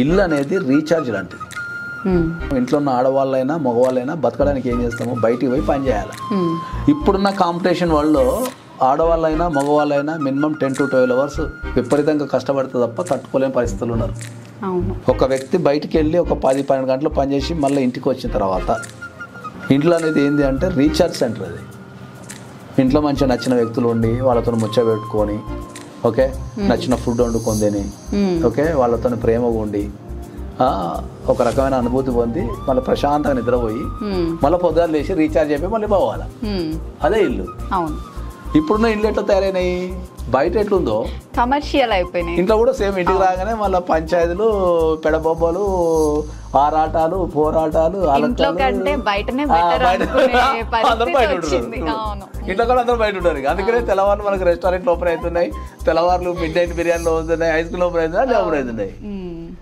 ఇల్లు అనేది రీఛార్జ్ లాంటిది. ఇంట్లో ఉన్న ఆడవాళ్ళైనా మగవాళ్ళైనా బతకడానికి ఏం చేస్తాము, బయటికి పోయి పని చేయాలి. ఇప్పుడున్న కాంపిటీషన్ వరల్డ్లో ఆడవాళ్ళైనా మగవాళ్ళైనా మినిమం 10 to 12 hours విపరీతంగా కష్టపడితే తప్ప తట్టుకోలేని పరిస్థితులు ఉన్నారు. ఒక వ్యక్తి బయటికి వెళ్ళి ఒక 10-12 గంటలు పనిచేసి మళ్ళీ ఇంటికి వచ్చిన తర్వాత ఇంట్లో అనేది ఏంటి అంటే రీఛార్జ్ సెంటర్. అది ఇంట్లో మంచిగా నచ్చిన వ్యక్తులు ఉండి వాళ్ళతో ముచ్చబెట్టుకొని, ఓకే, నచ్చిన ఫుడ్ వండుకొని తిని, ఓకే, వాళ్ళతో ప్రేమగా ఉండి ఒక రకమైన అనుభూతి పొంది మళ్ళీ ప్రశాంతంగా నిద్రపోయి మళ్ళీ పొద్దున లేచి రీఛార్జ్ అయిపోయి మళ్ళీ పోవాలి. అదే ఇల్లు. ఇప్పుడున్న ఇల్లు ఎట్లా తయారైనాయి, బయట ఎట్లుందో కమర్షియల్ అయిపోయినాయి. ఇంట్లో కూడా సేమ్. ఇంటికి రాగానే మళ్ళీ పంచాయతీలు, పెడబొబ్బలు, ఆరాటాలు, పోరాటాలు, ఇంట్లో కంటే బయటనే బెటర్ అనుకునే పరిస్థితి వచ్చింది. ఇంట్లో కూడా అందరూ బయట ఉంటారు. అందుకనే తెల్లవారు మనకు రెస్టారెంట్లు ఓపెన్ అవుతున్నాయి, తెల్లవారులు మిడ్ నైట్ బిర్యానీలు అవుతున్నాయి, ఐస్ క్రీమ్ ఓపెన్ అవుతున్నాయి, అన్నీ ఓపెన్ అవుతున్నాయి.